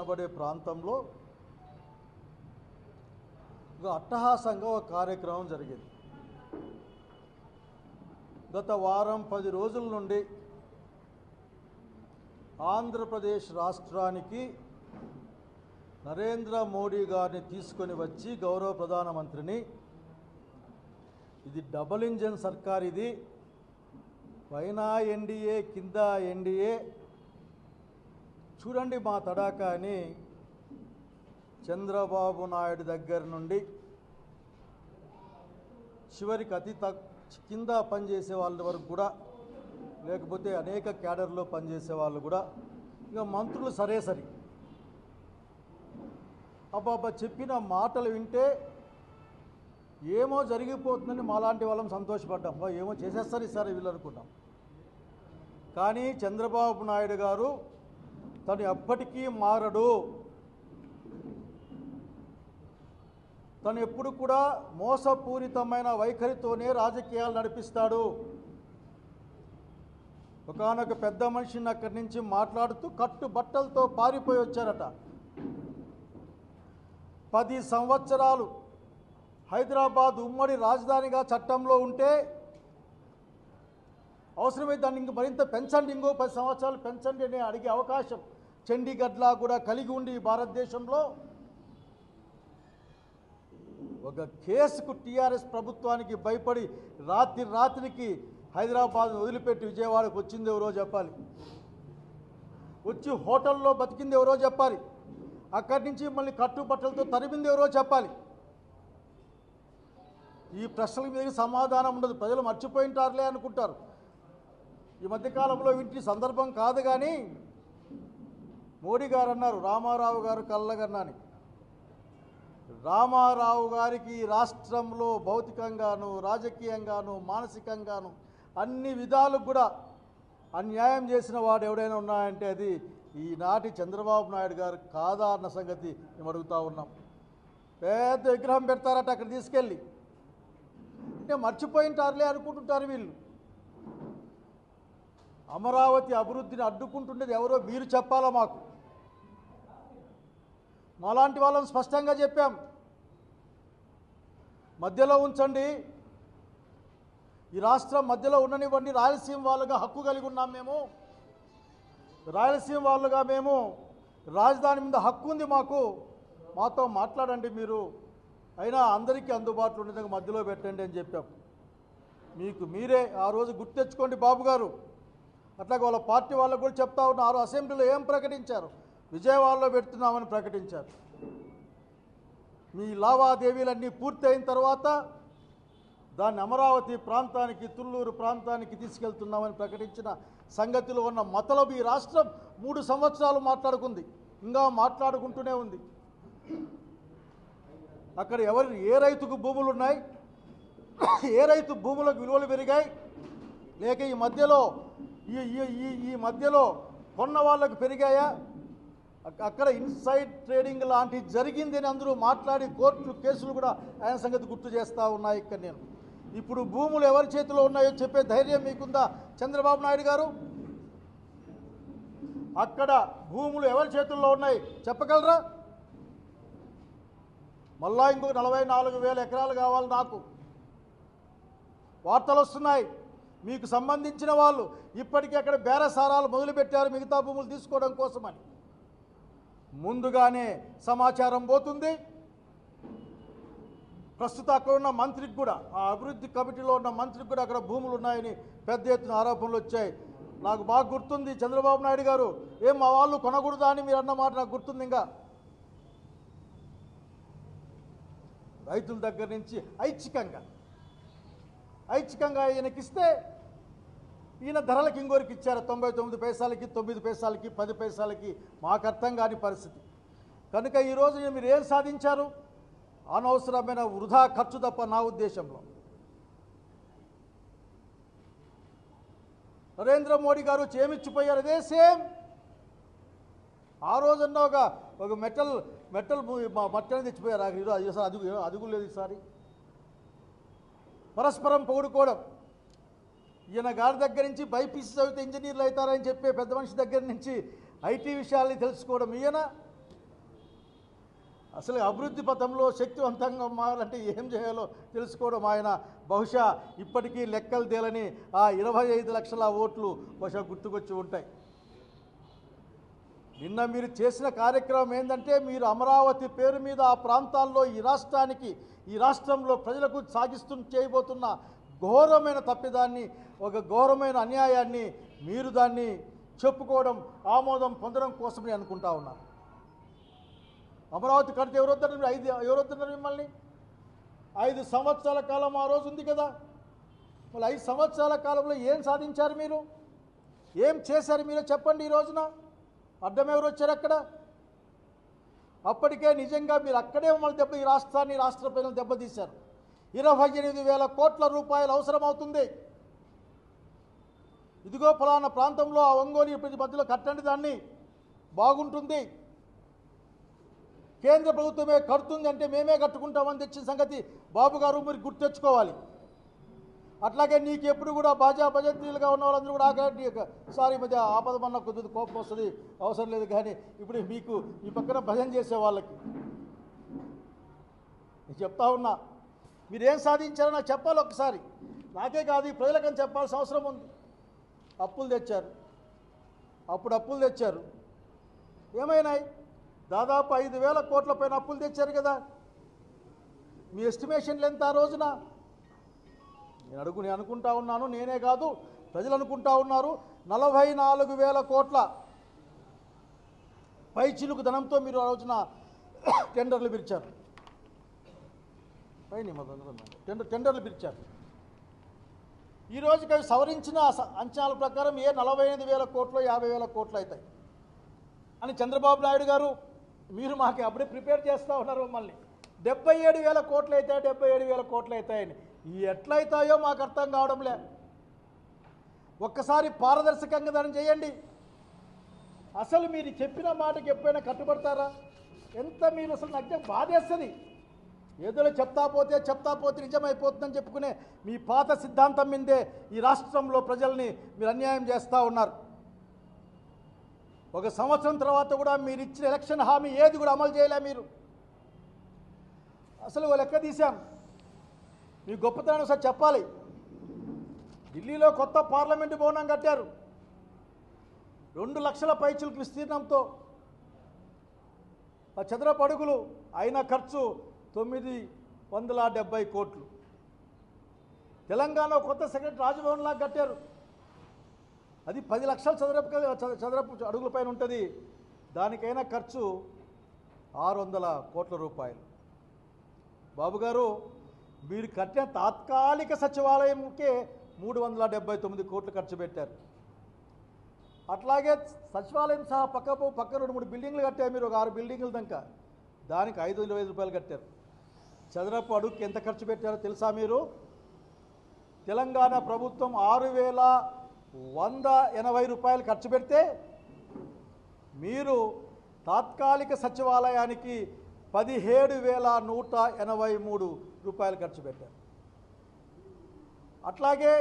అనబడే ప్రాంతంలో ఒక అట్టహాసంగా ఒక కార్యక్రమం జరిగింది. గత వారం 10 రోజుల నుండి ఆంధ్రప్రదేశ్ రాష్ట్రానికి నరేంద్ర మోడీ గారిని తీసుకొని వచ్చి గౌరవ ప్రధానమంత్రిని, ఇది డబుల్ ఇంజన్ సర్కార్, ఇది పైన ఎన్డీఏ కింద ఎన్డీఏ, చూడండి మా తడాకా అని చంద్రబాబు నాయుడు దగ్గర నుండి చివరికి అతి కింద పనిచేసే వాళ్ళ వరకు కూడా, లేకపోతే అనేక క్యాడర్లో పనిచేసే వాళ్ళు కూడా, ఇంకా మంత్రులు సరే సరి అబ్బాబ్బా చెప్పిన మాటలు వింటే ఏమో జరిగిపోతుందని మాలాంటి వాళ్ళం సంతోషపడ్డాం. ఏమో చేసేస్తారు ఈసారి వీళ్ళు అనుకున్నాం. కానీ చంద్రబాబు నాయుడు గారు తను ఎప్పటికీ మారడు, తను ఎప్పుడు కూడా మోసపూరితమైన వైఖరితోనే రాజకీయాలు నడిపిస్తాడు. ఒకానొక పెద్ద మనిషిని అక్కడి నుంచి మాట్లాడుతూ కట్టుబట్టలతో పారిపోయి వచ్చారట. 10 సంవత్సరాలు హైదరాబాద్ ఉమ్మడి రాజధానిగా చట్టంలో ఉంటే అవసరమైతే దాన్ని ఇంక మరింత పెంచండి, ఇంకో 10 సంవత్సరాలు పెంచండి అని అడిగే అవకాశం చండీగఢ్లా కూడా కలిగి ఉండి భారతదేశంలో ఒక కేసుకు టీఆర్ఎస్ ప్రభుత్వానికి భయపడి రాత్రికి హైదరాబాద్ వదిలిపెట్టి విజయవాడకు వచ్చింది ఎవరో చెప్పాలి, వచ్చి హోటల్లో బతికింది ఎవరో చెప్పాలి, అక్కడి నుంచి మళ్ళీ కట్టుబట్టలతో తరిమింది ఎవరో చెప్పాలి. ఈ ప్రశ్నల మీద సమాధానం ఉండదు. ప్రజలు మర్చిపోయింటారులే అనుకుంటారు. ఈ మధ్యకాలంలో వీటి సందర్భం కాదు. కానీ మోడీ గారు అన్నారు, రామారావు గారు కళ్ళగన్నాని, రామారావు గారికి రాష్ట్రంలో భౌతికంగాను రాజకీయంగాను మానసికంగాను అన్ని విధాలకు కూడా అన్యాయం చేసిన వాడు ఎవడైనా ఉన్నాయంటే అది ఈనాటి చంద్రబాబు నాయుడు గారు కాదా అన్న సంగతి మేము అడుగుతూ ఉన్నాం. పెద్ద విగ్రహం పెడతారట అక్కడ తీసుకెళ్ళి, అంటే మర్చిపోయింటారులే అనుకుంటుంటారు వీళ్ళు. అమరావతి అభివృద్ధిని అడ్డుకుంటుండేది ఎవరో మీరు చెప్పాలా మాకు. మాలాంటి వాళ్ళని స్పష్టంగా చెప్పాం, మధ్యలో ఉంచండి, ఈ రాష్ట్రం మధ్యలో ఉండనివ్వండి. రాయలసీమ వాళ్ళుగా హక్కు కలిగి ఉన్నాం మేము, రాయలసీమ వాళ్ళుగా మేము రాజధాని మీద హక్కు ఉంది మాకు, మాతో మాట్లాడండి మీరు, అయినా అందరికీ అందుబాటులో ఉండే మధ్యలో పెట్టండి అని చెప్పాం. మీకు మీరే ఆ రోజు గుర్తు తెచ్చుకోండి బాబు గారు. అట్లాగే వాళ్ళ పార్టీ వాళ్ళకు కూడా చెప్తా ఉన్నారు. అసెంబ్లీలో ఏం ప్రకటించారు? విజయవాడలో పెడుతున్నామని ప్రకటించారు. మీ లావాదేవీలన్నీ పూర్తయిన తర్వాత దాన్ని అమరావతి ప్రాంతానికి, తుళ్ళూరు ప్రాంతానికి తీసుకెళ్తున్నామని ప్రకటించిన సంగతిలో ఉన్న మతలబు ఈ రాష్ట్రం 3 సంవత్సరాలు మాట్లాడుకుంది, ఇంకా మాట్లాడుకుంటూనే ఉంది. అక్కడ ఏ రైతుకు భూములు ఉన్నాయి, ఏ రైతు భూములకు విలువలు పెరిగాయి, లేక ఈ మధ్యలో కొన్న వాళ్ళకు పెరిగాయా, అక్కడ ఇన్సైడ్ ట్రేడింగ్ లాంటివి జరిగిందని అందరూ మాట్లాడి కోర్టు కేసులు కూడా ఆయన సంగతి గుర్తు చేస్తూ ఉన్నాయి. ఇక్కడ నేను ఇప్పుడు భూములు ఎవరి చేతిలో ఉన్నాయో చెప్పే ధైర్యం మీకుందా చంద్రబాబు నాయుడు గారు? అక్కడ భూములు ఎవరి చేతుల్లో ఉన్నాయి చెప్పగలరా? మళ్ళా ఇంకొక 44,000 ఎకరాలు కావాలి నాకు. వార్తలు వస్తున్నాయి, మీకు సంబంధించిన వాళ్ళు ఇప్పటికీ అక్కడ బేరసారాలు మొదలుపెట్టారు మిగతా భూములు తీసుకోవడం కోసమని. ముందుగానే సమాచారం పోతుంది. ప్రస్తుతం అక్కడ ఉన్న మంత్రికి కూడా, ఆ అభివృద్ధి కమిటీలో ఉన్న మంత్రికి కూడా అక్కడ భూములు ఉన్నాయని పెద్ద ఎత్తున ఆరోపణలు వచ్చాయి. నాకు బాగా గుర్తుంది, చంద్రబాబు నాయుడు గారు ఏం మా వాళ్ళు కొనకూడదా అని మీరు అన్నమాట నాకు గుర్తుంది. ఇంకా రైతుల దగ్గర నుంచి ఐచ్ఛికంగా ఈయనకిస్తే ఈయన ధరలకు ఇంకోరికి ఇచ్చారు. 99 పైసలకి, 9 పైసలకి, 10 పైసలకి, మాకు అర్థం కాని పరిస్థితి. కనుక ఈరోజు మీరు ఏం సాధించారు? అనవసరమైన వృధా ఖర్చు తప్ప నా ఉద్దేశంలో. నరేంద్ర మోడీ గారు చేమిచ్చిపోయారు, అదే సేమ్. ఆ రోజున్న ఒక మెటల్ మట్టని తెచ్చిపోయారు. అదుగు లేదు ఈసారి. పరస్పరం పొగుడుకోవడం. ఈయన గారి దగ్గర నుంచి బైపీసీ చదివితే ఇంజనీర్లు అవుతారని చెప్పే పెద్ద మనిషి దగ్గర నుంచి ఐటీ విషయాల్ని తెలుసుకోవడం ఈయన. అసలు అభివృద్ధి పథంలో శక్తివంతంగా మారాలంటే ఏం చేయాలో తెలుసుకోవడం ఆయన బహుశా ఇప్పటికీ లెక్కలు తేలని ఆ 25 లక్షల ఓట్లు బహుశా గుర్తుకొచ్చి ఉంటాయి. నిన్న మీరు చేసిన కార్యక్రమం ఏంటంటే మీరు అమరావతి పేరు మీద ఆ ప్రాంతాల్లో ఈ రాష్ట్రంలో ప్రజలకు చేయబోతున్న ఘోరమైన తప్పిదాన్ని, ఒక ఘోరమైన అన్యాయాన్ని మీరు దాన్ని చెప్పుకోవడం, ఆమోదం పొందడం కోసమని అనుకుంటా ఉన్నారు. అమరావతి కడితే ఎవరొద్దన్నారు మిమ్మల్ని? 5 సంవత్సరాల కాలం ఆ రోజు ఉంది కదా. మళ్ళీ 5 సంవత్సరాల కాలంలో ఏం సాధించారు మీరు? ఏం చేశారు మీరు చెప్పండి. ఈ రోజున అడ్డం ఎవరు వచ్చారు అక్కడ? అప్పటికే నిజంగా మీరు అక్కడే మళ్ళీ ఈ రాష్ట్రాన్ని, రాష్ట్ర ప్రజలను దెబ్బతీశారు. 28,000 కోట్ల రూపాయలు అవసరం అవుతుంది. ఇదిగో ఫలానా ప్రాంతంలో ఆ ఒంగోలు ప్రతి మధ్యలో కట్టండి, దాన్ని బాగుంటుంది, కేంద్ర ప్రభుత్వమే కడుతుంది అంటే మేమే కట్టుకుంటామని తెచ్చిన సంగతి బాబు గారు మీరు గుర్తు తెచ్చుకోవాలి. అట్లాగే నీకు ఎప్పుడు కూడా భజంత్రీలుగా ఉన్న వాళ్ళందరూ కూడా సారీ మధ్య ఆపదమన్న కొద్దిగా కోపం వస్తుంది, అవసరం లేదు. కానీ ఇప్పుడు మీకు ఈ పక్కన భజన చేసే వాళ్ళకి నేను చెప్తా ఉన్నా, మీరేం సాధించారో నాకు చెప్పాలి ఒకసారి. నాకే కాదు, ఈ ప్రజలకని చెప్పాల్సిన అవసరం ఉంది. అప్పులు తెచ్చారు, అప్పులు తెచ్చారు, ఏమైనాయి? దాదాపు 5,000 కోట్ల పైన అప్పులు తెచ్చారు కదా. మీ ఎస్టిమేషన్లు ఎంత ఆ రోజున? నేను అనుకుంటా ఉన్నాను, నేనే కాదు ప్రజలు అనుకుంటా ఉన్నారు. 44,000 కోట్ల పై చిలుకు ధనంతో మీరు ఆ రోజున టెండర్లు పిలిచారు. టెండర్లు పిలిచారు. ఈ రోజుకి అవి సవరించిన అంచనాల ప్రకారం 45,000 కోట్లు 50,000 కోట్లు అవుతాయి అని చంద్రబాబు నాయుడు గారు మీరు మాకు అప్పుడే ప్రిపేర్ చేస్తూ ఉన్నారు. మమ్మల్ని 77,000 కోట్లు అవుతాయి, 77,000 కోట్లు అవుతాయని. ఎట్లయితాయో మాకు అర్థం కావడంలే. ఒక్కసారి పారదర్శకంగా దాన్ని చేయండి. అసలు మీరు చెప్పిన మాటకి ఎప్పుడైనా కట్టుబడతారా? ఎంత మీరు అసలు నాకు బాధేస్తుంది. ఏదో చెప్తా పోతే నిజమైపోతుందని చెప్పుకునే మీ పాత సిద్ధాంతం మీదే ఈ రాష్ట్రంలో ప్రజల్ని మీరు అన్యాయం చేస్తూ ఉన్నారు. 1 సంవత్సరం తర్వాత కూడా మీరు ఇచ్చిన ఎలక్షన్ హామీ ఏది కూడా అమలు చేయలే. మీరు అసలు లెక్క తీశాం. మీ గొప్పతనం ఒకసారి చెప్పాలి. ఢిల్లీలో కొత్త పార్లమెంటు భవనం కట్టారు, 2 లక్షల పైచులకు విస్తీర్ణంతో, చదరపు అడుగులు, అయిన ఖర్చు 970 కోట్లు. తెలంగాణ కొత్త సెక్రటరీ రాజ్భవన్ లాగా కట్టారు, అది 10 లక్షల చదరపు అడుగుల పైన ఉంటుంది. దానికైనా ఖర్చు 600 కోట్ల రూపాయలు. బాబు గారు మీరు కట్టిన తాత్కాలిక సచివాలయంకే 379 కోట్లు ఖర్చు పెట్టారు. అట్లాగే సచివాలయం సహా పక్క 2-3 బిల్డింగ్లు కట్టారు మీరు, ఒక 6 బిల్డింగ్ల దాకా. దానికి 525 రూపాయలు కట్టారు. చదరపు అడుగుకి ఎంత ఖర్చు పెట్టారో తెలుసా మీరు? తెలంగాణ ప్రభుత్వం 6,180 రూపాయలు ఖర్చు పెడితే మీరు తాత్కాలిక సచివాలయానికి 17,183 రూపాయలు ఖర్చు పెట్టారు. అట్లాగే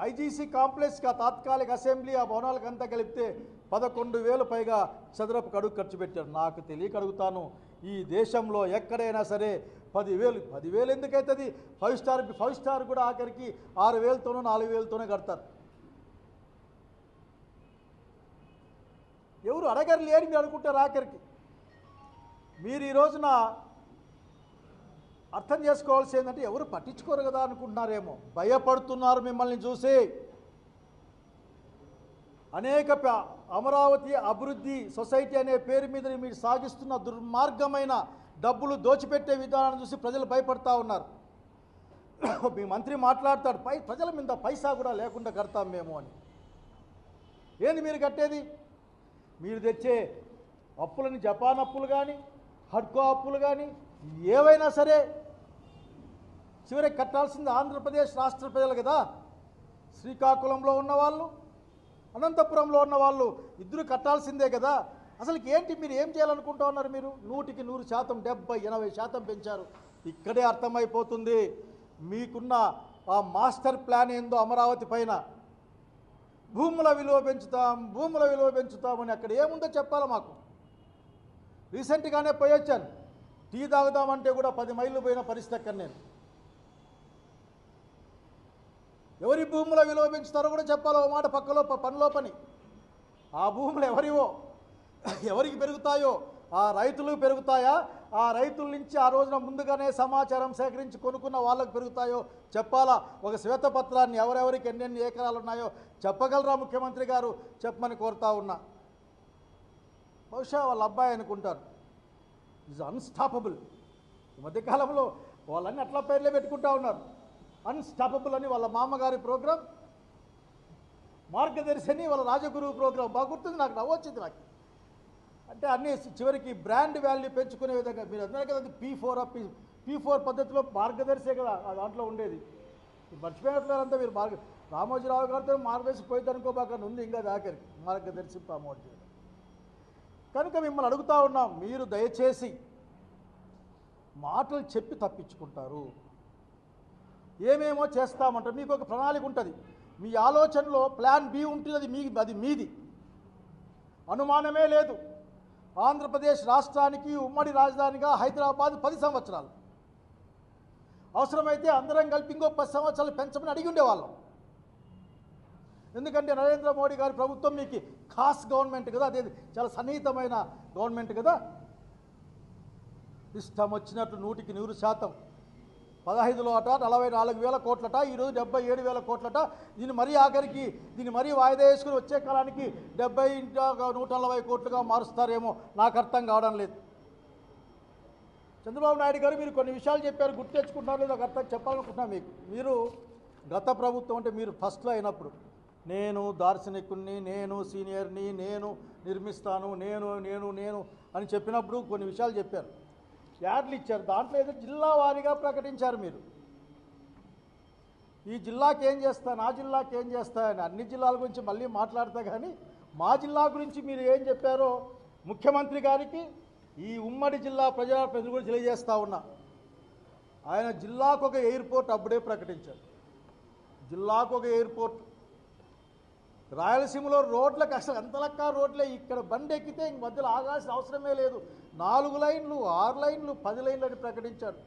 ఐజీసీ కాంప్లెక్స్కి తాత్కాలిక అసెంబ్లీ ఆ భవనాలకంతా కలిపితే 11,000 పైగా చదరపు అడుగు ఖర్చు పెట్టారు. నాకు తెలియక అడుగుతాను, ఈ దేశంలో ఎక్కడైనా సరే 10,000 ఎందుకైతుంది? 5 స్టార్ కూడా ఆఖరికి 6,000తోనో 4,000తోనే కడతారు. ఎవరు అడగరు లేని మీరు అనుకుంటారు. ఆఖరికి మీరు ఈ రోజున అర్థం చేసుకోవాల్సి ఏంటంటే ఎవరు పట్టించుకోరు కదా అనుకుంటున్నారేమో, భయపడుతున్నారు మిమ్మల్ని చూసి. అనేక అమరావతి అభివృద్ధి సొసైటీ అనే పేరు మీద మీరు సాగిస్తున్న దుర్మార్గమైన డబ్బులు దోచిపెట్టే విధానాన్ని చూసి ప్రజలు భయపడతా ఉన్నారు. మీ మంత్రి మాట్లాడతాడు, ప్రజల మీద పైసా కూడా లేకుండా కడతాం మేము అని. ఏంది మీరు కట్టేది? మీరు తెచ్చే అప్పులని, జపాన్ అప్పులు కానీ, హడ్కో అప్పులు కానీ, ఏవైనా సరే చివరికి కట్టాల్సింది ఆంధ్రప్రదేశ్ రాష్ట్ర ప్రజలు కదా. శ్రీకాకుళంలో ఉన్నవాళ్ళు, అనంతపురంలో ఉన్నవాళ్ళు ఇద్దరు కట్టాల్సిందే కదా. అసలు ఏంటి మీరు ఏం చేయాలనుకుంటా ఉన్నారు? మీరు 100కి 100%, 70-80% పెంచారు. ఇక్కడే అర్థమైపోతుంది మీకున్న ఆ మాస్టర్ ప్లాన్ ఏందో అమరావతి పైన. భూముల విలువ పెంచుతామని అక్కడ ఏముందో చెప్పాలి మాకు. రీసెంట్గానే పోయి వచ్చాను, టీ తాగుదామంటే కూడా 10 మైళ్ళు పోయిన పరిస్థితి అక్కడ నేను. ఎవరి భూముల విలువ పెంచుతారో కూడా చెప్పాలి ఓ మాట, పక్కలో పనిలో పని. ఆ భూములు ఎవరివో, ఎవరికి పెరుగుతాయో, ఆ రైతులు పెరుగుతాయా, ఆ రైతుల నుంచి ఆ రోజున ముందుగానే సమాచారం సేకరించి కొనుక్కున్న వాళ్ళకు పెరుగుతాయో చెప్పాలా. ఒక శ్వేతపత్రాన్ని ఎవరెవరికి ఎన్నెన్ని ఎకరాలు ఉన్నాయో చెప్పగలరా ముఖ్యమంత్రి గారు? చెప్పమని కోరుతా ఉన్నా. బహుశా వాళ్ళ అబ్బాయి అనుకుంటారు ఈజ్ అన్స్టాపబుల్. ఈ మధ్యకాలంలో వాళ్ళన్నీ అట్లా పేర్లే పెట్టుకుంటా ఉన్నారు. అన్స్టాపబుల్ అని వాళ్ళ మామగారి ప్రోగ్రాం, మార్గదర్శిని వాళ్ళ రాజగురువు ప్రోగ్రాం బాగా గుర్తుంది. నాకు నవ్వొచ్చింది నాకు. అంటే అన్నీ చివరికి బ్రాండ్ వాల్యూ పెంచుకునే విధంగా మీరు అన్నారు కదా, P4 పద్ధతిలో మార్గదర్శే కదా దాంట్లో ఉండేది. మర్చిపోయినట్లేదంతా మీరు రామోజీరావు గారితో మార్గదర్శి పోయింది అనుకోబాకని ఉంది ఇంకా దాకరికి మార్గదర్శి ప్రమోట్ చేయడం. కనుక మిమ్మల్ని అడుగుతా ఉన్నాం, మీరు దయచేసి మాటలు చెప్పి తప్పించుకుంటారు. ఏమేమో చేస్తామంటారు. మీకు ఒక ప్రణాళిక ఉంటుంది, మీ ఆలోచనలో ప్లాన్ బి ఉంటుంది, అది మీది, అనుమానమే లేదు. ఆంధ్రప్రదేశ్ రాష్ట్రానికి ఉమ్మడి రాజధానిగా హైదరాబాద్ 10 సంవత్సరాలు, అవసరమైతే అందరం కలిపి ఇంకో 10 సంవత్సరాలు పెంచమని అడిగి ఉండేవాళ్ళం. ఎందుకంటే నరేంద్ర మోడీ గారి ప్రభుత్వం మీకు ఖాస్ గవర్నమెంట్ కదా, అదే చాలా సన్నిహితమైన గవర్నమెంట్ కదా. ఇష్టం వచ్చినట్లు 100% 15లో అట 44,000 కోట్లట, ఈరోజు 77,000 కోట్లట. దీన్ని మరీ ఆఖరికి దీన్ని మరీ వాయిదా వేసుకుని వచ్చే కాలానికి 70-140 కోట్లుగా మారుస్తారేమో, నాకు అర్థం కావడం లేదు. చంద్రబాబు నాయుడు గారు మీరు కొన్ని విషయాలు చెప్పారు, గుర్తు తెచ్చుకుంటున్నారు లేదు, ఒక అర్థం చెప్పాలనుకుంటున్నా మీకు. మీరు గత ప్రభుత్వం అంటే మీరు ఫస్ట్లో అయినప్పుడు నేను దార్శనికుణ్ణి, నేను సీనియర్ని, నేను నిర్మిస్తాను, నేను అని చెప్పినప్పుడు కొన్ని విషయాలు చెప్పారు, యాడ్లు ఇచ్చారు. దాంట్లో ఏదో జిల్లా వారీగా ప్రకటించారు. మీరు ఈ జిల్లాకి ఏం చేస్తాను, ఆ జిల్లాకి ఏం చేస్తాయని అన్ని జిల్లాల గురించి మళ్ళీ మాట్లాడతా. కానీ మా జిల్లా గురించి మీరు ఏం చెప్పారో ముఖ్యమంత్రి గారికి ఈ ఉమ్మడి జిల్లా ప్రజలు కూడా తెలియజేస్తా ఉన్నా. ఆయన జిల్లాకు ఒక ఎయిర్పోర్ట్ అప్పుడే ప్రకటించారు. జిల్లాకు ఒక ఎయిర్పోర్ట్. రాయలసీమలో రోడ్లకు అసలు ఎంత లెక్క రోడ్లే, ఇక్కడ బండి ఎక్కితే ఇంక మధ్యలో ఆగాల్సిన అవసరమే లేదు. 4 లైన్లు, 6 లైన్లు, 10 లైన్లు అని ప్రకటించారు.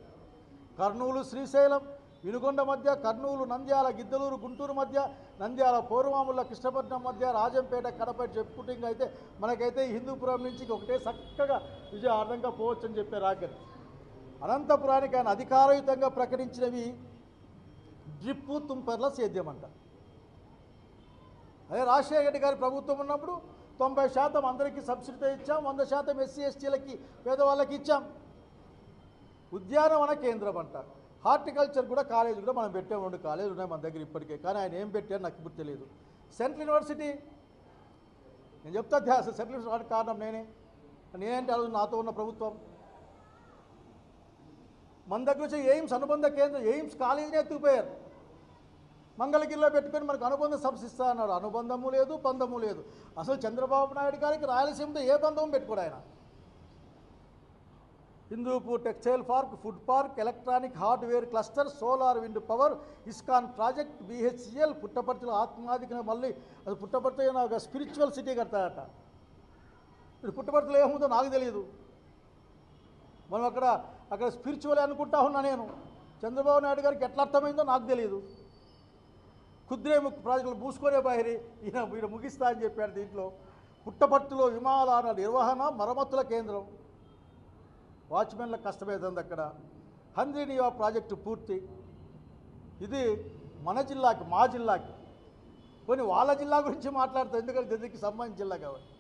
కర్నూలు శ్రీశైలం, వినుకొండ మధ్య, కర్నూలు నంద్యాల, గిద్దలూరు గుంటూరు మధ్య, నంద్యాల పూర్వమాముల కృష్ణపట్నం మధ్య, రాజంపేట కడప చెప్పుకుంటే అయితే మనకైతే హిందూపురం నుంచి ఒకటే చక్కగా విజయవంతంగా పోవచ్చు అని చెప్పారు ఆఖరి. అనంతపురానికి ఆయన అధికారయుతంగా ప్రకటించినవి డ్రిప్పు తుంపర్ల సేద్యం అంట. అదే రాజశేఖర రెడ్డి గారి ప్రభుత్వం ఉన్నప్పుడు 90% అందరికీ సబ్సిడీతో ఇచ్చాం, 100% SC STలకి పేదవాళ్ళకి ఇచ్చాం. ఉద్యానవన కేంద్రం అంట. హార్టికల్చర్ కూడా కాలేజీ కూడా మనం పెట్టాము, 2 కాలేజీలు ఉన్నాయి మన దగ్గర ఇప్పటికే. కానీ ఆయన ఏం పెట్టారు నాకు ఇప్పుడు తెలియదు. సెంట్రల్ యూనివర్సిటీ నేను చెప్తా, సెంట్రల్ యూనివర్సిటీ కారణం నేనేంటి ఆ రోజు నాతో ఉన్న ప్రభుత్వం. మన దగ్గర వచ్చి ఎయిమ్స్ అనుబంధ కేంద్రం, ఎయిమ్స్ కాలేజీనే ఎత్తుకుపోయారు. మంగళగిరిలో పెట్టుకొని మనకు అనుబంధం సంస్థిస్తా అన్నాడు. అనుబంధము లేదు, బంధము లేదు. అసలు చంద్రబాబు నాయుడు గారికి రాయలసీమతో ఏ బంధం పెట్టుకోడు ఆయన. Hindupur textile park, food park, electronic hardware cluster, solar wind power, ISKCON project, BHCL, పుట్టపర్తిలో ఆత్మాధిక మళ్ళీ అది పుట్టపర్తిలో ఒక స్పిరిచువల్ సిటీ కడతాడట. ఇప్పుడు పుట్టపర్తిలో ఏముందో నాకు తెలియదు. మనం అక్కడ స్పిరిచువల్ అనుకుంటా ఉన్నా నేను. చంద్రబాబు నాయుడు గారికి ఎట్లా అర్థమైందో నాకు తెలియదు. కుద్రేముఖ్ ప్రాజెక్టులు మూసుకొనే బాహిరి ఈయన ముగిస్తా అని చెప్పాడు. దీంట్లో పుట్టపర్తిలో విమానాల నిర్వహణ మరమ్మతుల కేంద్రం, వాచ్మెన్లకు కష్టమవుతుంది అక్కడ. హంద్రీనివా ప్రాజెక్టు పూర్తి. ఇది మన జిల్లాకి, మా జిల్లాకి. కొన్ని వాళ్ళ జిల్లా గురించి మాట్లాడతాం, ఎందుకంటే దిల్లీకి సంబంధించిన జిల్లా కాబట్టి.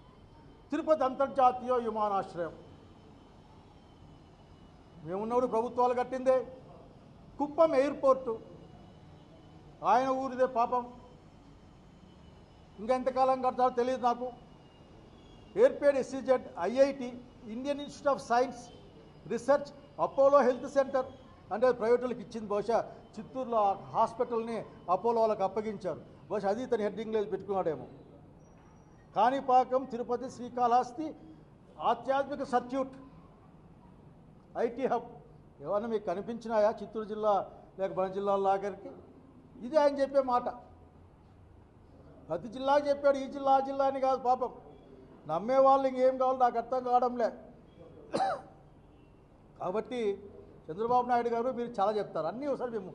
తిరుపతి అంతర్జాతీయ విమానాశ్రయం మేమున్నప్పుడు ప్రభుత్వాలు కట్టిందే. కుప్పం ఎయిర్పోర్టు ఆయన ఊరిదే పాపం, ఇంకా ఎంతకాలం కడతారో తెలియదు నాకు. Yerpedu SEZ, IIT, Indian institute of science research, Apollo health centre అంటే ప్రైవేట్ ఇచ్చింది. బహుశా చిత్తూరులో హాస్పిటల్ని అపోలో వాళ్ళకి అప్పగించారు. బహుశా అది తన హెడ్డింగ్లో పెట్టుకున్నాడేమో. కాణిపాకం, తిరుపతి, శ్రీకాళహస్తి ఆధ్యాత్మిక సర్క్యూట్, IT హబ్. ఏమన్నా మీకు కనిపించినాయా చిత్తూరు జిల్లా లేక మన జిల్లాలో ఆఖరికి? ఇది ఆయన చెప్పే మాట. ప్రతి జిల్లా చెప్పాడు, ఈ జిల్లా ఆ జిల్లా అని కాదు. పాపం నమ్మేవాళ్ళు ఇంకేం కావాలో నాకు అర్థం కావడంలే. కాబట్టి చంద్రబాబు నాయుడు గారు మీరు చాలా చెప్తారు, అన్నీ ఒకసారి మేము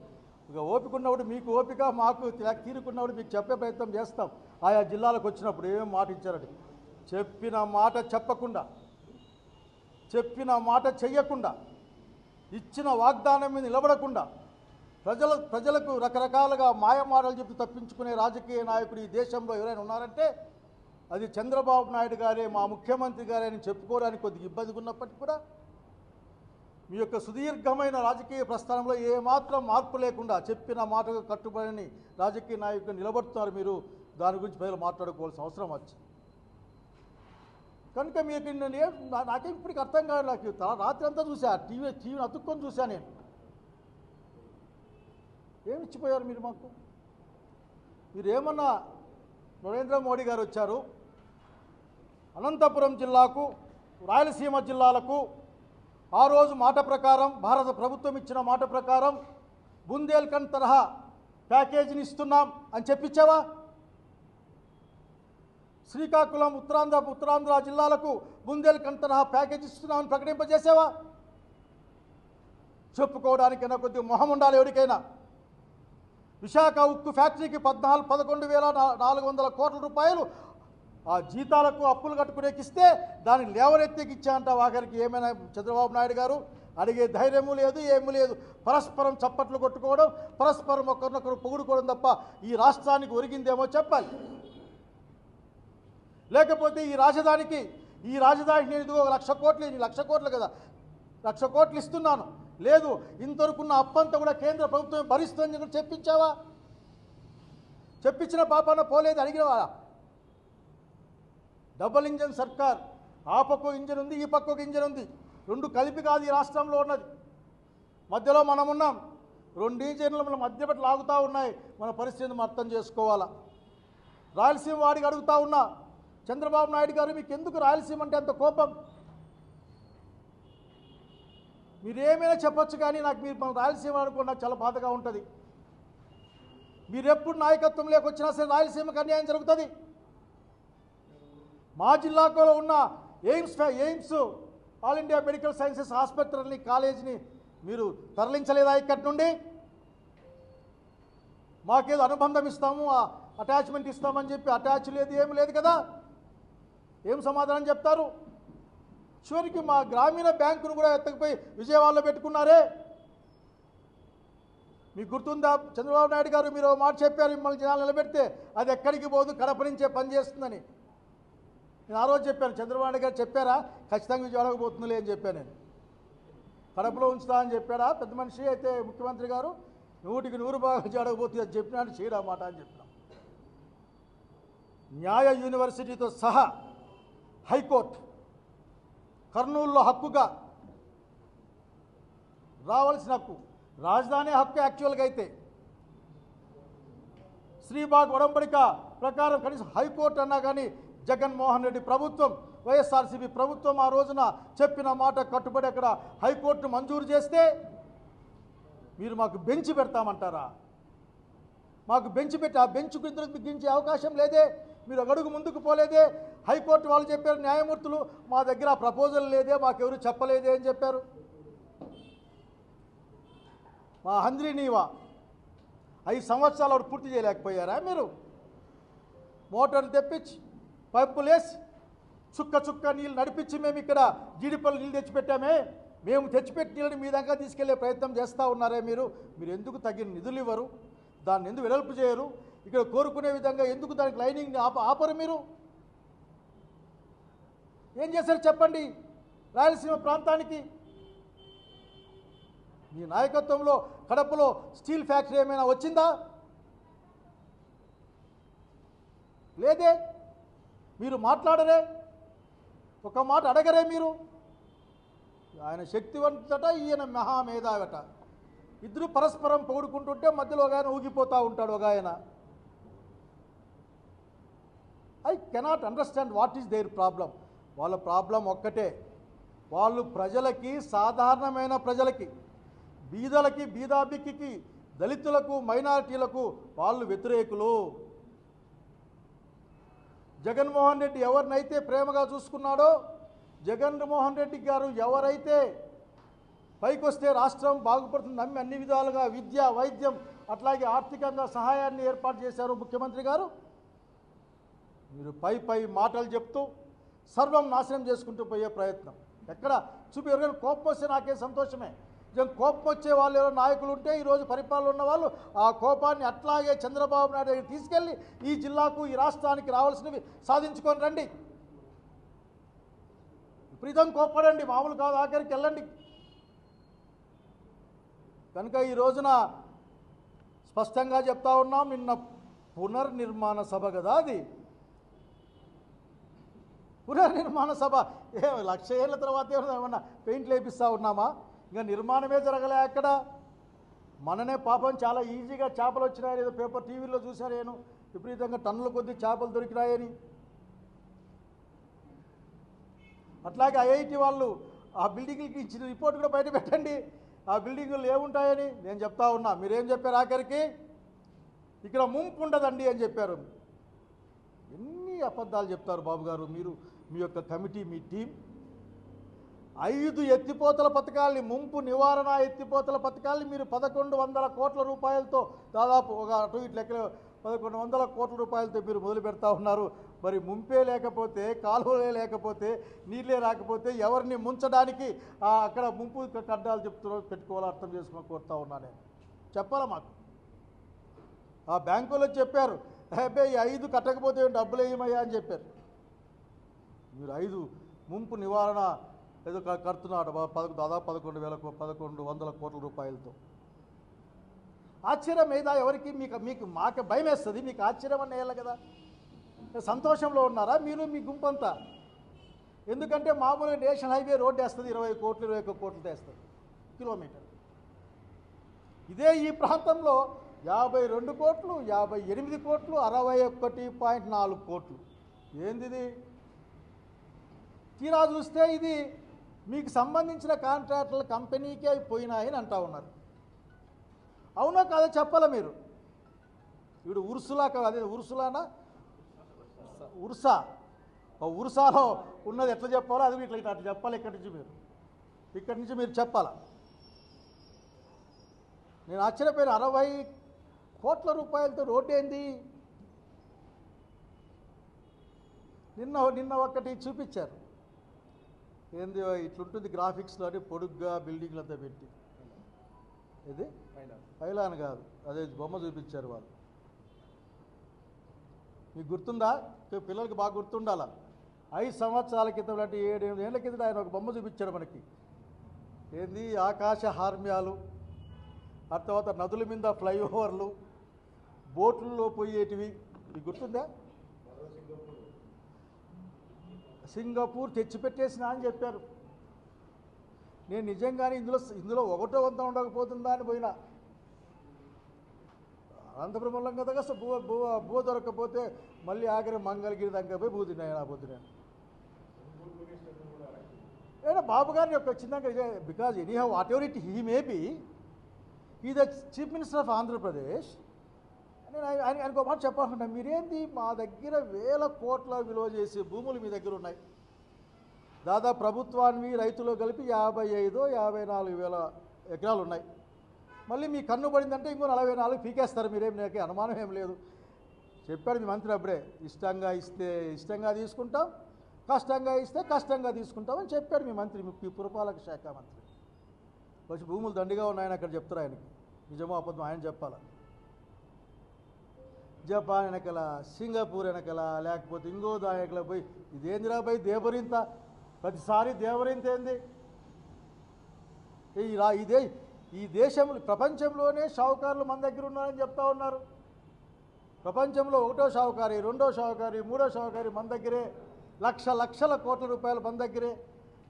ఇక ఓపిక ఉన్నప్పుడు మీకు ఓపిక, మాకు తీరుకున్నప్పుడు మీకు చెప్పే ప్రయత్నం చేస్తాం. ఆయా జిల్లాలకు వచ్చినప్పుడు ఏమేమి మాట ఇచ్చారని చెప్పిన మాట చెప్పకుండా, చెప్పిన మాట చెయ్యకుండా, ఇచ్చిన వాగ్దానం మీద నిలబడకుండా ప్రజలకు రకరకాలుగా మాయమాటలు చెప్తూ తప్పించుకునే రాజకీయ నాయకుడు ఈ దేశంలో ఎవరైనా ఉన్నారంటే అది చంద్రబాబు నాయుడు గారే, మా ముఖ్యమంత్రి గారే అని చెప్పుకోవడానికి కొద్దిగా ఇబ్బందిగా ఉన్నప్పటికీ కూడా మీ యొక్క సుదీర్ఘమైన రాజకీయ ప్రస్థానంలో ఏమాత్రం మార్పు లేకుండా చెప్పిన మాటకు కట్టుబడిని రాజకీయ నాయకులు నిలబడుతున్నారు. మీరు దాని గురించి ప్రజలు మాట్లాడుకోవాల్సిన అవసరం వచ్చింది. కనుక మీకు నాకేం ఇప్పటికి అర్థం కాదు. నాకు రాత్రి అంతా చూసా, టీవీని అతుక్కొని చూసా నేను. ఏమి ఇచ్చిపోయారు మీరు మాకు? మీరేమన్నా నరేంద్ర మోడీ గారు వచ్చారు అనంతపురం జిల్లాకు, రాయలసీమ జిల్లాలకు ఆ రోజు మాట ప్రకారం, భారత ప్రభుత్వం ఇచ్చిన మాట ప్రకారం బుందేల్ఖండ్ తరహా ప్యాకేజీని ఇస్తున్నాం అని చెప్పించావా? శ్రీకాకుళం, ఉత్తరాంధ్ర జిల్లాలకు బుందేల్ఖండ్ తరహా ప్యాకేజీ ఇస్తున్నామని ప్రకటింపజేసావా? చెప్పుకోవడానికైనా కొద్దిగా మొహం ఉండాలి ఎవరికైనా. విశాఖ ఉక్కు ఫ్యాక్టరీకి 11,400 కోట్ల రూపాయలు ఆ జీతాలకు అప్పులు కట్టుకునేకి ఇస్తే దాన్ని లేవనెత్తేకి ఇచ్చా ఆఖరికి ఏమైనా చంద్రబాబు నాయుడు గారు అడిగే ధైర్యము లేదు, ఏమీ లేదు. పరస్పరం చప్పట్లు కొట్టుకోవడం, పరస్పరం ఒకరినొకరు పొగుడుకోవడం తప్ప ఈ రాష్ట్రానికి ఒరిగిందేమో చెప్పాలి. లేకపోతే ఈ రాజధానికి నేను ఇదిగో 1,00,000 కోట్లు, 1,00,000 కోట్లు కదా, 1,00,000 కోట్లు ఇస్తున్నాను, లేదు ఇంతవరకున్న అప్పంతా కూడా కేంద్ర ప్రభుత్వం భరిస్తుందని చెప్పించావా? చెప్పించిన పాపాన పోలేదు, అడిగినవా? డబుల్ ఇంజన్ సర్కార్, ఆ పక్క ఇంజన్ ఉంది, ఈ పక్క ఇంజన్ ఉంది, రెండు కలిపి కాదు ఈ రాష్ట్రంలో ఉన్నది. మధ్యలో మనం ఉన్నాం, రెండు ఇంజన్లు మన మధ్య పెట్టి లాగుతూ ఉన్నాయి. మన పరిస్థితిని మనం అర్థం చేసుకోవాలా. రాయలసీమ వాడికి అడుగుతా ఉన్నా, చంద్రబాబు నాయుడు గారు మీకు ఎందుకు రాయలసీమ అంటే అంత కోపం? మీరేమైనా చెప్పొచ్చు, కానీ నాకు మీరు మన రాయలసీమ అనుకోండి నాకు చాలా బాధగా ఉంటుంది. మీరెప్పుడు నాయకత్వంలోకి వచ్చినా సరే రాయలసీమకు అన్యాయం జరుగుతుంది. మా జిల్లాలో ఉన్న AIIMS all India medical sciences హాస్పిటల్ని, కాలేజీని మీరు తరలించలేదా ఇక్కడి నుండి? మాకేదో అనుబంధం ఇస్తాము, అటాచ్మెంట్ ఇస్తామని చెప్పి అటాచ్ లేదు, ఏమి లేదు కదా. ఏం సమాధానం చెప్తారు? చివరికి మా గ్రామీణ బ్యాంకును కూడా ఎత్తకపోయి విజయవాడలో పెట్టుకున్నారే. మీకు గుర్తుందా చంద్రబాబు నాయుడు గారు, మీరు మాట చెప్పారు మిమ్మల్ని జనాలు నిలబెడితే అది ఎక్కడికి పోదు, కడప నుంచే పనిచేస్తుందని. నేను ఆ రోజు చెప్పాను, చంద్రబాబు నాయుడు గారు చెప్పారా ఖచ్చితంగా విజయవాడకు పోతుందిలే అని చెప్పాను. నేను కడపలో ఉంచుతా అని చెప్పారా పెద్ద మనిషి అయితే ముఖ్యమంత్రి గారు? 100% బాగా విజయవాడకు పోతుంది అని చెప్పినాడు, చేయడా మాట అని చెప్పినాం. న్యాయ యూనివర్సిటీతో సహా హైకోర్టు కర్నూలులో హక్కుగా రావాల్సిన హక్కు, రాజధాని హక్కు యాక్చువల్గా అయితే శ్రీబాగ్ ఒడంబడిక ప్రకారం కనీసం హైకోర్టు అన్నా కానీ జగన్మోహన్ రెడ్డి ప్రభుత్వం, వైఎస్ఆర్సీపీ ప్రభుత్వం ఆ రోజున చెప్పిన మాట కట్టుబడి అక్కడ హైకోర్టు మంజూరు చేస్తే మీరు మాకు బెంచ్ పెడతామంటారా? మాకు బెంచ్ పెట్టి ఆ బెంచ్ కింద బిగించే అవకాశం లేదే. మీరు అడుగు ముందుకు పోలేదే. హైకోర్టు వాళ్ళు చెప్పారు, న్యాయమూర్తులు మా దగ్గర ప్రపోజల్ లేదే, మాకెవరు చెప్పలేదే అని చెప్పారు. మా హంద్రీ నీవా 5 సంవత్సరాలు పూర్తి చేయలేకపోయారా మీరు? మోటార్లు తెప్పించి పైపులేసి చుక్క నీళ్ళు నడిపించి మేము ఇక్కడ జీడిపల్లి నీళ్ళు తెచ్చిపెట్టామే, మేము తెచ్చిపెట్టి నీళ్ళని మీ దగ్గర తీసుకెళ్లే ప్రయత్నం చేస్తూ ఉన్నారే మీరు ఎందుకు తగిన నిధులు ఇవ్వరు? దాన్ని ఎందుకు వెడల్పు చేయరు? ఇక్కడ కోరుకునే విధంగా ఎందుకు దానికి లైనింగ్ ఆపరు? మీరు ఏం చేశారు చెప్పండి రాయలసీమ ప్రాంతానికి? మీ నాయకత్వంలో కడపలో స్టీల్ ఫ్యాక్టరీ ఏమైనా వచ్చిందా? లేదే. మీరు మాట్లాడరే, ఒక మాట అడగరే మీరు. ఆయన శక్తివంతుట, ఈయన మహామేధావట. ఇద్దరు పరస్పరం పొగుడుకుంటుంటే మధ్యలో ఒక ఆయన ఊగిపోతూ ఉంటాడు. ఒక ఆయన I cannot understand what is their problem. వాళ్ళ ప్రాబ్లం ఒక్కటే, వాళ్ళు ప్రజలకి, సాధారణమైన ప్రజలకి, బీదలకి, బీదాబిక్కి, దళితులకు, మైనారిటీలకు వాళ్ళు వ్యతిరేకులు. జగన్మోహన్ రెడ్డి ఎవరినైతే ప్రేమగా చూసుకున్నాడో, జగన్మోహన్ రెడ్డి గారు ఎవరైతే పైకి వస్తే రాష్ట్రం బాగుపడుతుంది నమ్మి అన్ని విధాలుగా విద్య వైద్యం అట్లాగే ఆర్థికంగా సహాయాన్ని ఏర్పాటు చేశారు ముఖ్యమంత్రి గారు. మీరు పై మాటలు చెప్తూ సర్వం నాశనం చేసుకుంటూ పోయే ప్రయత్నం ఎక్కడ చూపి ఎవరికైనా కోపం వస్తే నాకే సంతోషమే. కోపం వచ్చే వాళ్ళు ఎవరో నాయకులు ఉంటే ఈరోజు పరిపాలన ఉన్న వాళ్ళు ఆ కోపాన్ని అట్లాగే చంద్రబాబు నాయుడు దగ్గర తీసుకెళ్ళి ఈ జిల్లాకు ఈ రాష్ట్రానికి రావాల్సినవి సాధించుకొని రండి. విపరీతం కోప్పడండి, మామూలు కాదు, ఆఖరికి వెళ్ళండి. కనుక ఈ రోజున స్పష్టంగా చెప్తా ఉన్నాం, నిన్న పునర్నిర్మాణ సభ కదా అది. పునర్నిర్మాణ సభ 1,00,000 ఏళ్ళ తర్వాత ఏమన్నా పెయింట్లు వేపిస్తూ ఉన్నామా? ఇంకా నిర్మాణమే జరగలే అక్కడ. మననే పాపం చాలా ఈజీగా చేపలు వచ్చినాయని ఏదో పేపర్ టీవీలో చూశాను నేను, విపరీతంగా టన్నుల కొద్దీ చేపలు దొరికినాయని. అట్లాగే ఐఐటి వాళ్ళు ఆ బిల్డింగ్లకి ఇచ్చిన రిపోర్ట్ కూడా బయట పెట్టండి, ఆ బిల్డింగులు ఏముంటాయని. నేను చెప్తా ఉన్నా, మీరేం చెప్పారు ఆఖరికి? ఇక్కడ ముంపు ఉండదండి అని చెప్పారు. ఎన్ని అబద్ధాలు చెప్తారు బాబు గారు మీరు, మీ యొక్క కమిటీ, మీ టీం. 5 ఎత్తిపోతల పథకాల్ని, ముంపు నివారణ ఎత్తిపోతల పథకాల్ని మీరు 1,100 కోట్ల రూపాయలతో, దాదాపు ఒక అటు ఇటు లెక్కలో 1,100 కోట్ల రూపాయలతో మీరు మొదలు పెడతా ఉన్నారు. మరి ముంపే లేకపోతే, కాలువలే లేకపోతే, నీళ్ళే రాకపోతే ఎవరిని ముంచడానికి అక్కడ ముంపు కడ్డాలు చెప్తున్నారు, పెట్టుకోవాలో అర్థం చేసుకుని కోరుతా ఉన్నా నేను. చెప్పాలా మాకు? ఆ బ్యాంకులో చెప్పారు, ఈ 5 కట్టకపోతే డబ్బులు వేయమయ్యా అని చెప్పారు. మీరు 5 ముంపు నివారణ ఏదో కడుతున్నాడు దాదాపు 1,100 కోట్ల రూపాయలతో. ఆశ్చర్యం ఏదా ఎవరికి? మీకు మాకు భయం వేస్తుంది, మీకు ఆశ్చర్యం అన్న వేయాలి కదా. సంతోషంలో ఉన్నారా మీరు, మీ గుంపంతా? ఎందుకంటే మామూలుగా నేషనల్ హైవే రోడ్డు వేస్తుంది 20 కోట్లు 21 కోట్లతో వేస్తుంది కిలోమీటర్. ఇదే ఈ ప్రాంతంలో 52 కోట్లు 58 కోట్లు 61.4 కోట్లు. ఏంది? తీరా చూస్తే ఇది మీకు సంబంధించిన కాంట్రాక్టుల కంపెనీకే పోయినాయని అంటా ఉన్నారు. అవునా కాదో చెప్పాలా మీరు? ఇప్పుడు ఉర్సులా అదే ఉర్సులానా ఉర్సా, ఉర్సాలో ఉన్నది ఎట్లా చెప్పాలో అది ఇట్లా అట్లా చెప్పాలి. ఇక్కడి నుంచి మీరు చెప్పాలా. నేను ఆశ్చర్యపోయిన, 60 కోట్ల రూపాయలతో రోడ్డు ఏంది? నిన్న ఒక్కటి చూపించారు, ఏంది ఇట్లుంటుంది గ్రాఫిక్స్లో అని, పొడుగ్గా బిల్డింగ్లంతా పెట్టి. ఇది పైలాన్ కాదు, అదే బొమ్మ చూపించారు వాళ్ళు. మీకు గుర్తుందా? పిల్లలకి బాగా గుర్తుండాలా. 5 సంవత్సరాల క్రితం లాంటి 7-8 ఏళ్ల కింద ఆయన ఒక బొమ్మ చూపించాడు మనకి. ఏంది? ఆకాశ హార్మ్యాలు, ఆ తర్వాత నదుల మీద ఫ్లైఓవర్లు, బోట్లలో పోయేటివి. మీకు గుర్తుందా? సింగపూర్ తెచ్చిపెట్టేసినా అని చెప్పారు. నేను నిజంగానే ఇందులో ఒకటో వంత ఉండకపోతుందా అని పోయినా. అనంతపురం కదా కాస్త బువ దొరకకపోతే మళ్ళీ ఆఖరి మంగళగిరి దగ్గర పోయి బూ తిన్నాను. పొద్దున ఏదో బాబు గారిని యొక్క చిన్నగా, because anyhow whatever it he may be, ఈ the chief minister of Andhra Pradesh. నేను ఆయనకు ఒక మాట చెప్పకుండా, మీరేంది మా దగ్గర 1000 కోట్ల విలువ చేసే భూములు మీ దగ్గర ఉన్నాయి. దాదాపు ప్రభుత్వాన్ని రైతులు కలిపి 55-54 వేల ఎకరాలు ఉన్నాయి. మళ్ళీ మీ కన్ను పడిందంటే ఇంకో 44 పీకేస్తారు. మీరేం నాకే అనుమానం ఏం లేదు. చెప్పాడు మీ మంత్రి అప్పుడే, ఇష్టంగా ఇస్తే ఇష్టంగా తీసుకుంటాం, కష్టంగా ఇస్తే కష్టంగా తీసుకుంటామని చెప్పాడు మీ మంత్రి, మీ పురపాలక శాఖ మంత్రి. వచ్చి భూములు దండిగా ఉన్నాయని అక్కడ చెప్తారు ఆయనకి. నిజమో అబద్ధం ఆయన చెప్పాలా. జపాన్ వెనకల, సింగపూర్ వెనకల, లేకపోతే ఇంకో దాయకల పోయి ఇదేందిరా పోయి దేవరింత, ప్రతిసారి దేవరింత ఏంది? ఇదే ఈ దేశంలో, ప్రపంచంలోనే షావుకారులు మన దగ్గర ఉన్నారని చెప్తా ఉన్నారు. ప్రపంచంలో 1వ షావుకారి, 2వ షావుకారి, 3వ షావుకారి మన దగ్గరే, లక్షల కోట్ల రూపాయలు మన దగ్గరే.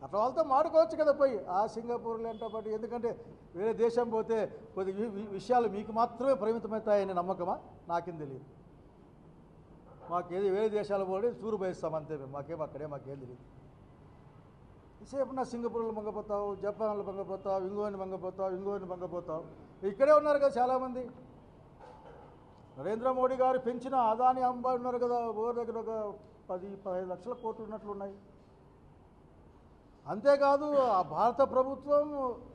అట్లా వాళ్ళతో మాడుకోవచ్చు కదా పోయి ఆ సింగపూర్లో ఎంటపాటు. ఎందుకంటే వేరే దేశం పోతే కొద్ది విషయాలు మీకు మాత్రమే పరిమితమవుతాయనే నమ్మకమా? నాకేం తెలియదు. మాకేది వేరే దేశాలు పోతే టూరు పోయిస్తాం అంతే, మాకేం తెలియదు. సేపు నా సింగపూర్లో మంగపోతావు, జపాన్లో మంగపోతావు, ఇంగోని మంగపోతావు. ఇక్కడే ఉన్నారు కదా చాలామంది. నరేంద్ర మోడీ గారు పెంచిన అదాని అంబానీ ఉన్నారు కదా, ఓవర్ దగ్గర ఒక 10-15 లక్షల కోట్లు ఉన్నట్లున్నాయి. అంతేకాదు ఆ భారత ప్రభుత్వం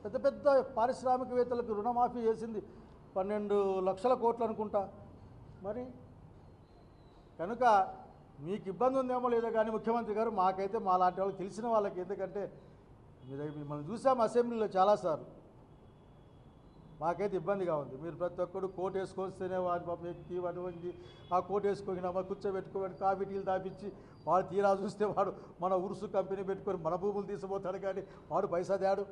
పెద్ద పెద్ద పారిశ్రామికవేత్తలకు రుణమాఫీ చేసింది 12 లక్షల కోట్లు అనుకుంటా. మరి కనుక మీకు ఇబ్బంది ఉందేమో లేదో కానీ ముఖ్యమంత్రి గారు మాకైతే మా లాంటి వాళ్ళకి తెలిసిన వాళ్ళకి, ఎందుకంటే మిమ్మల్ని చూసాము అసెంబ్లీలో చాలాసార్లు, మాకైతే ఇబ్బందిగా ఉంది. మీరు ప్రతి ఒక్కరు కోట్ వేసుకొస్తేనే వాడి పాపం ఎక్కి వాడి వంగి ఆ కోట్ వేసుకొని కూర్చోబెట్టుకోబెట్టి కాఫీ టీలు తాపించి వాడు తీరా చూస్తే వాడు మన ఉరుసు కంపెనీ పెట్టుకొని మన భూములు తీసుకుపోతాడు కానీ వాడు పైసా తేడు.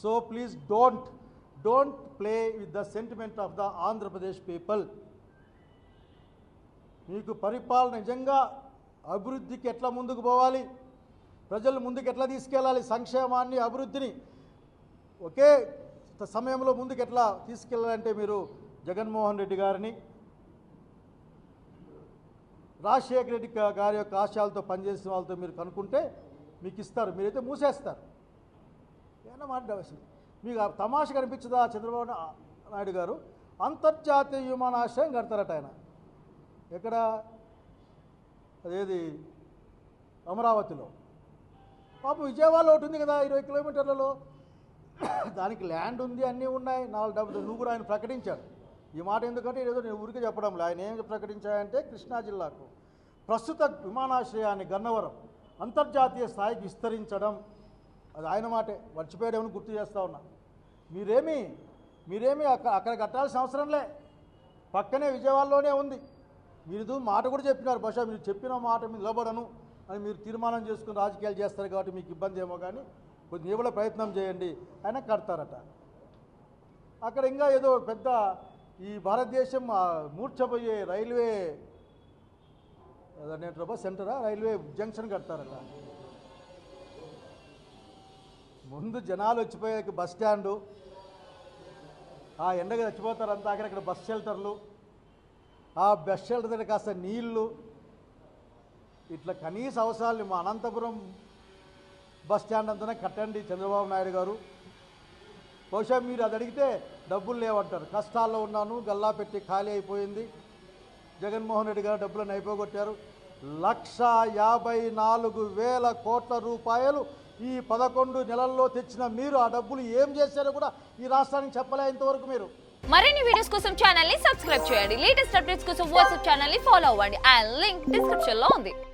So please don't play with the sentiment of the Andhra Pradesh people. మీకు పరిపాలన నిజంగా అభివృద్ధికి ఎట్లా ముందుకు పోవాలి, ప్రజలు ముందుకు ఎట్లా తీసుకెళ్ళాలి, సంక్షేమాన్ని అభివృద్ధిని ఒకే సమయంలో ముందుకు ఎట్లా తీసుకెళ్ళాలంటే మీరు జగన్మోహన్ రెడ్డి గారిని, రాజశేఖర రెడ్డి గారి యొక్క ఆశయాలతో పనిచేసిన వాళ్ళతో మీరు కనుక్కుంటే మీకు ఇస్తారు, మీరైతే మూసేస్తారు. ఏమన్నా మాట మీకు తమాష కనిపించదా? చంద్రబాబు నాయుడు గారు అంతర్జాతీయ విమానాశ్రయం కడతారట ఆయన. ఎక్కడ? అదేది అమరావతిలో. పాపం విజయవాడలో ఒకటి ఉంది కదా 20 కిలోమీటర్లలో, దానికి ల్యాండ్ ఉంది, అన్నీ ఉన్నాయి, 4 డబ్బులు. నువ్వు కూడా ఆయన ప్రకటించాడు ఈ మాట. ఎందుకంటే ఏదో నేను ఊరికి చెప్పడంలో ఆయన ఏం ప్రకటించాయంటే కృష్ణా జిల్లాకు ప్రస్తుత విమానాశ్రయాన్ని గన్నవరం అంతర్జాతీయ స్థాయికి విస్తరించడం, అది ఆయన మాటే. మర్చిపోయాడేమని గుర్తు చేస్తూ ఉన్నా. మీరేమి అక్కడ కట్టాల్సిన అవసరంలే, పక్కనే విజయవాడలోనే ఉంది. మీరు మాట కూడా చెప్పినారు, బహుశా మీరు చెప్పిన మాట మీద నిలబడను అని మీరు తీర్మానం చేసుకుని రాజకీయాలు చేస్తారు కాబట్టి మీకు ఇబ్బంది ఏమో, కానీ కొంచెం ఏమైనా ప్రయత్నం చేయండి, ఆయన కడతారట. అక్కడ ఇంకా ఏదో పెద్ద ఈ భారతదేశం మూర్ఛపోయే రైల్వే అదేంటారా సెంటరా, రైల్వే జంక్షన్ కడతారట. ముందు జనాలు వచ్చిపోయాక బస్ స్టాండు, ఆ ఎండగా చచ్చిపోతారంతా, అక్కడ బస్ షెల్టర్లు, ఆ బస్ షెల్టర్ దగ్గర కాస్త నీళ్లు, ఇట్లా కనీస అవసరాలు మా అనంతపురం బస్ స్టాండ్ అంతనే కట్టండి చంద్రబాబు నాయుడు గారు. బహుశా మీరు అది అడిగితే డబ్బులు లేవంటారు. కష్టాల్లో ఉన్నాను, గల్లా పెట్టి ఖాళీ అయిపోయింది. జగన్మోహన్ రెడ్డి గారు డబ్బులను అయిపోగొట్టారు. 1,54,000 కోట్ల రూపాయలు ఈ 11 నెలల్లో తెచ్చిన మీరు ఆ డబ్బులు ఏం చేశారో కూడా ఈ రాష్ట్రానికి చెప్పలే ఇంతవరకు. మీరు మరిన్ని వీడియోస్ కోసం ఛానల్ ని సబ్స్క్రైబ్ చేయండి. లేటెస్ట్ అప్డేట్స్ కోసం వాట్సాప్ ఛానల్ ని ఫాలో అవ్వండి. ఆ లింక్ డిస్క్రిప్షన్ లో ఉంది.